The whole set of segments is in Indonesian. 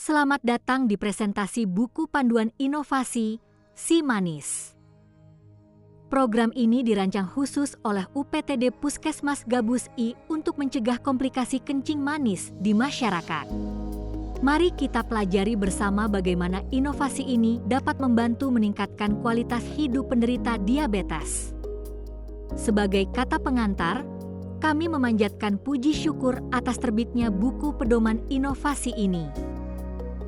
Selamat datang di presentasi buku panduan inovasi Si Manis. Program ini dirancang khusus oleh UPTD Puskesmas Gabus I untuk mencegah komplikasi kencing manis di masyarakat. Mari kita pelajari bersama bagaimana inovasi ini dapat membantu meningkatkan kualitas hidup penderita diabetes. Sebagai kata pengantar, kami memanjatkan puji syukur atas terbitnya buku pedoman inovasi ini.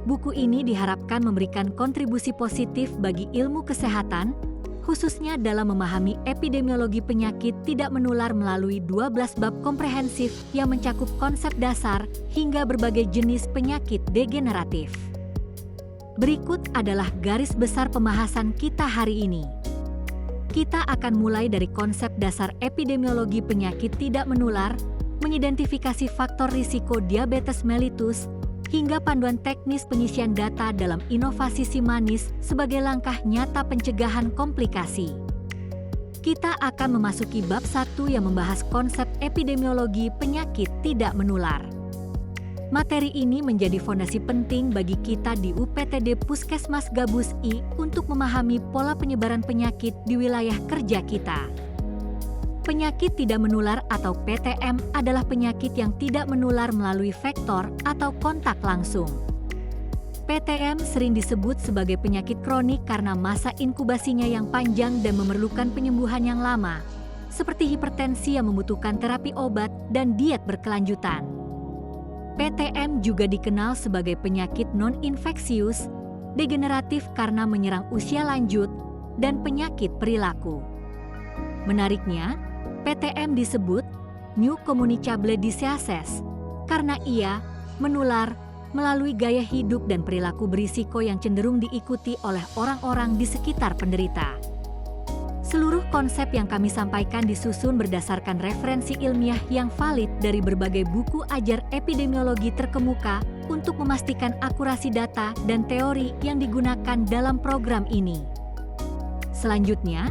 Buku ini diharapkan memberikan kontribusi positif bagi ilmu kesehatan, khususnya dalam memahami epidemiologi penyakit tidak menular melalui 12 bab komprehensif yang mencakup konsep dasar hingga berbagai jenis penyakit degeneratif. Berikut adalah garis besar pembahasan kita hari ini. Kita akan mulai dari konsep dasar epidemiologi penyakit tidak menular, mengidentifikasi faktor risiko diabetes mellitus, hingga panduan teknis pengisian data dalam inovasi Si Manis sebagai langkah nyata pencegahan komplikasi. Kita akan memasuki bab 1 yang membahas konsep epidemiologi penyakit tidak menular. Materi ini menjadi fondasi penting bagi kita di UPTD Puskesmas Gabus I untuk memahami pola penyebaran penyakit di wilayah kerja kita. Penyakit tidak menular atau PTM adalah penyakit yang tidak menular melalui vektor atau kontak langsung. PTM sering disebut sebagai penyakit kronik karena masa inkubasinya yang panjang dan memerlukan penyembuhan yang lama, seperti hipertensi yang membutuhkan terapi obat dan diet berkelanjutan. PTM juga dikenal sebagai penyakit non-infeksius, degeneratif karena menyerang usia lanjut, dan penyakit perilaku. Menariknya, PTM disebut New Communicable Diseases karena ia menular melalui gaya hidup dan perilaku berisiko yang cenderung diikuti oleh orang-orang di sekitar penderita. Seluruh konsep yang kami sampaikan disusun berdasarkan referensi ilmiah yang valid dari berbagai buku ajar epidemiologi terkemuka untuk memastikan akurasi data dan teori yang digunakan dalam program ini. Selanjutnya,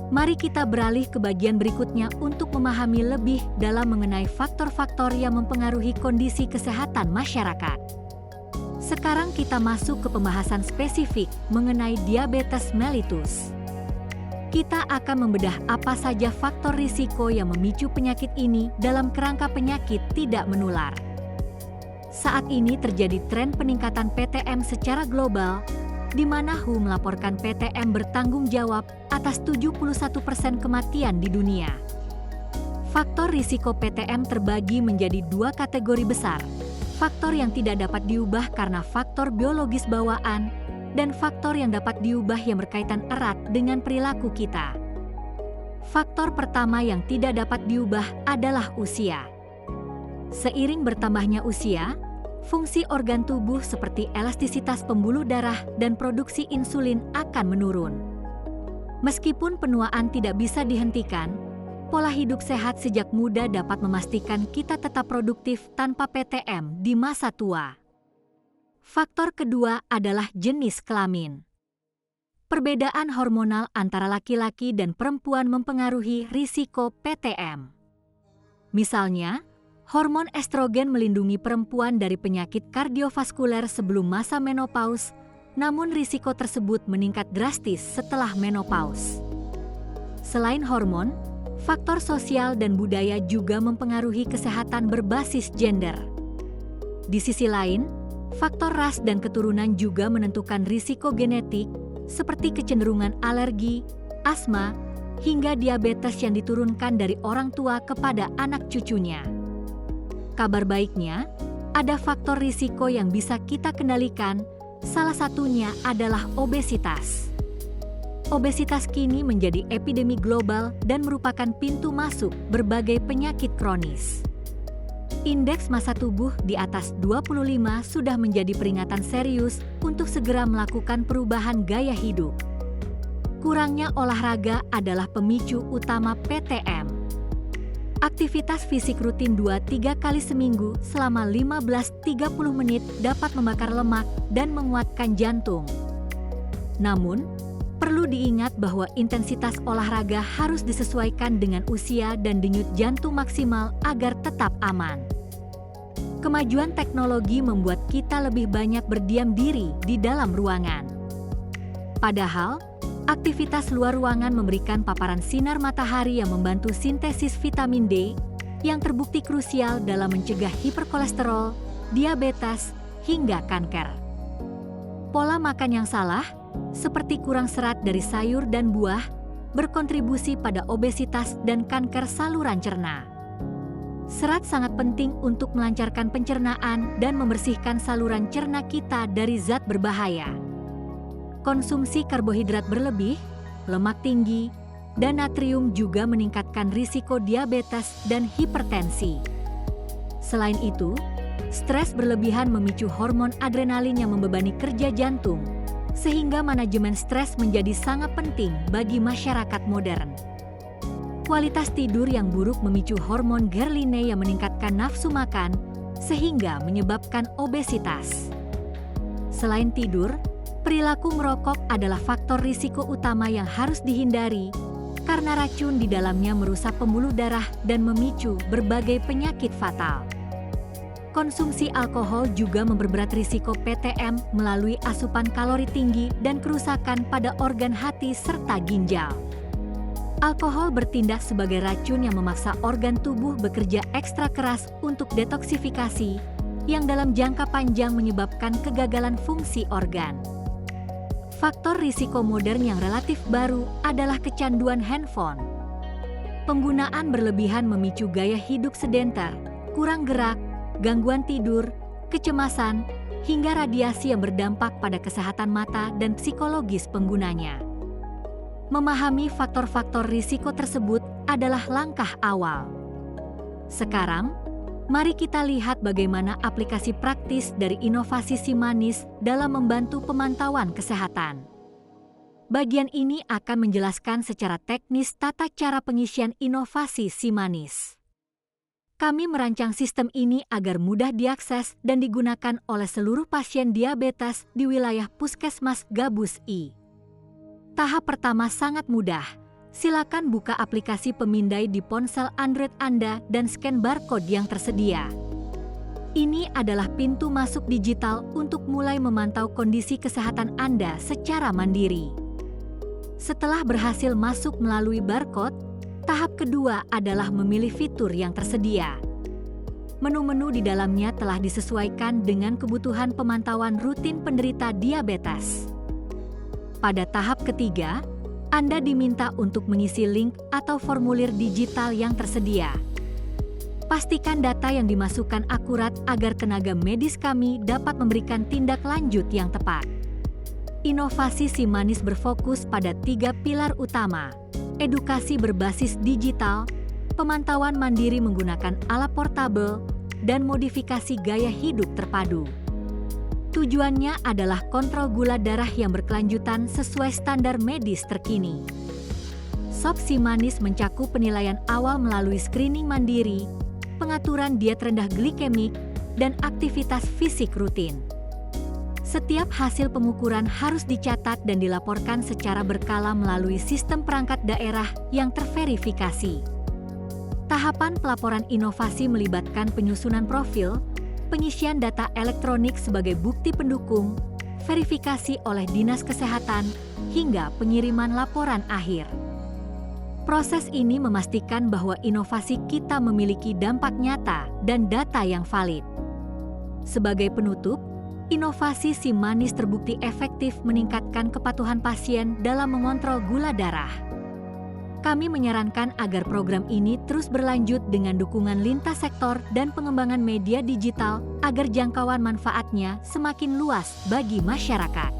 mari kita beralih ke bagian berikutnya untuk memahami lebih dalam mengenai faktor-faktor yang mempengaruhi kondisi kesehatan masyarakat. Sekarang kita masuk ke pembahasan spesifik mengenai diabetes mellitus. Kita akan membedah apa saja faktor risiko yang memicu penyakit ini dalam kerangka penyakit tidak menular. Saat ini terjadi tren peningkatan PTM secara global, di mana WHO melaporkan PTM bertanggung jawab atas 71% kematian di dunia. Faktor risiko PTM terbagi menjadi dua kategori besar, faktor yang tidak dapat diubah karena faktor biologis bawaan, dan faktor yang dapat diubah yang berkaitan erat dengan perilaku kita. Faktor pertama yang tidak dapat diubah adalah usia. Seiring bertambahnya usia, fungsi organ tubuh seperti elastisitas pembuluh darah dan produksi insulin akan menurun. Meskipun penuaan tidak bisa dihentikan, pola hidup sehat sejak muda dapat memastikan kita tetap produktif tanpa PTM di masa tua. Faktor kedua adalah jenis kelamin. Perbedaan hormonal antara laki-laki dan perempuan mempengaruhi risiko PTM. Misalnya, hormon estrogen melindungi perempuan dari penyakit kardiovaskuler sebelum masa menopause, namun risiko tersebut meningkat drastis setelah menopause. Selain hormon, faktor sosial dan budaya juga mempengaruhi kesehatan berbasis gender. Di sisi lain, faktor ras dan keturunan juga menentukan risiko genetik seperti kecenderungan alergi, asma, hingga diabetes yang diturunkan dari orang tua kepada anak cucunya. Kabar baiknya, ada faktor risiko yang bisa kita kendalikan, salah satunya adalah obesitas. Obesitas kini menjadi epidemi global dan merupakan pintu masuk berbagai penyakit kronis. Indeks massa tubuh di atas 25 sudah menjadi peringatan serius untuk segera melakukan perubahan gaya hidup. Kurangnya olahraga adalah pemicu utama PTM. Aktivitas fisik rutin 2-3 kali seminggu selama 15-30 menit dapat membakar lemak dan menguatkan jantung. Namun, perlu diingat bahwa intensitas olahraga harus disesuaikan dengan usia dan denyut jantung maksimal agar tetap aman. Kemajuan teknologi membuat kita kita lebih banyak berdiam diri di dalam ruangan. Padahal, aktivitas luar ruangan memberikan paparan sinar matahari yang membantu sintesis vitamin D yang terbukti krusial dalam mencegah hiperkolesterol, diabetes, hingga kanker. Pola makan yang salah, seperti kurang serat dari sayur dan buah, berkontribusi pada obesitas dan kanker saluran cerna. Serat sangat penting untuk melancarkan pencernaan dan membersihkan saluran cerna kita dari zat berbahaya. Konsumsi karbohidrat berlebih, lemak tinggi, dan natrium juga meningkatkan risiko diabetes dan hipertensi. Selain itu, stres berlebihan memicu hormon adrenalin yang membebani kerja jantung, sehingga manajemen stres menjadi sangat penting bagi masyarakat modern. Kualitas tidur yang buruk memicu hormon ghrelin yang meningkatkan nafsu makan, sehingga menyebabkan obesitas. Selain tidur, perilaku merokok adalah faktor risiko utama yang harus dihindari, karena racun di dalamnya merusak pembuluh darah dan memicu berbagai penyakit fatal. Konsumsi alkohol juga memperberat risiko PTM melalui asupan kalori tinggi dan kerusakan pada organ hati serta ginjal. Alkohol bertindak sebagai racun yang memaksa organ tubuh bekerja ekstra keras untuk detoksifikasi, yang dalam jangka panjang menyebabkan kegagalan fungsi organ. Faktor risiko modern yang relatif baru adalah kecanduan handphone. Penggunaan berlebihan memicu gaya hidup sedenter, kurang gerak, gangguan tidur, kecemasan, hingga radiasi yang berdampak pada kesehatan mata dan psikologis penggunanya. Memahami faktor-faktor risiko tersebut adalah langkah awal. Sekarang, mari kita lihat bagaimana aplikasi praktis dari inovasi SiManis dalam membantu pemantauan kesehatan. Bagian ini akan menjelaskan secara teknis tata cara pengisian inovasi SiManis. Kami merancang sistem ini agar mudah diakses dan digunakan oleh seluruh pasien diabetes di wilayah Puskesmas Gabus I. Tahap pertama sangat mudah. Silakan buka aplikasi pemindai di ponsel Android Anda dan scan barcode yang tersedia. Ini adalah pintu masuk digital untuk mulai memantau kondisi kesehatan Anda secara mandiri. Setelah berhasil masuk melalui barcode, tahap kedua adalah memilih fitur yang tersedia. Menu-menu di dalamnya telah disesuaikan dengan kebutuhan pemantauan rutin penderita diabetes. Pada tahap ketiga, Anda diminta untuk mengisi link atau formulir digital yang tersedia. Pastikan data yang dimasukkan akurat agar tenaga medis kami dapat memberikan tindak lanjut yang tepat. Inovasi SiManis berfokus pada 3 pilar utama: edukasi berbasis digital, pemantauan mandiri menggunakan alat portabel, dan modifikasi gaya hidup terpadu. Tujuannya adalah kontrol gula darah yang berkelanjutan sesuai standar medis terkini. Sob SiManis mencakup penilaian awal melalui screening mandiri, pengaturan diet rendah glikemik, dan aktivitas fisik rutin. Setiap hasil pengukuran harus dicatat dan dilaporkan secara berkala melalui sistem perangkat daerah yang terverifikasi. Tahapan pelaporan inovasi melibatkan penyusunan profil, pengisian data elektronik sebagai bukti pendukung, verifikasi oleh Dinas Kesehatan, hingga pengiriman laporan akhir. Proses ini memastikan bahwa inovasi kita memiliki dampak nyata dan data yang valid. Sebagai penutup, inovasi SiManis terbukti efektif meningkatkan kepatuhan pasien dalam mengontrol gula darah. Kami menyarankan agar program ini terus berlanjut dengan dukungan lintas sektor dan pengembangan media digital agar jangkauan manfaatnya semakin luas bagi masyarakat.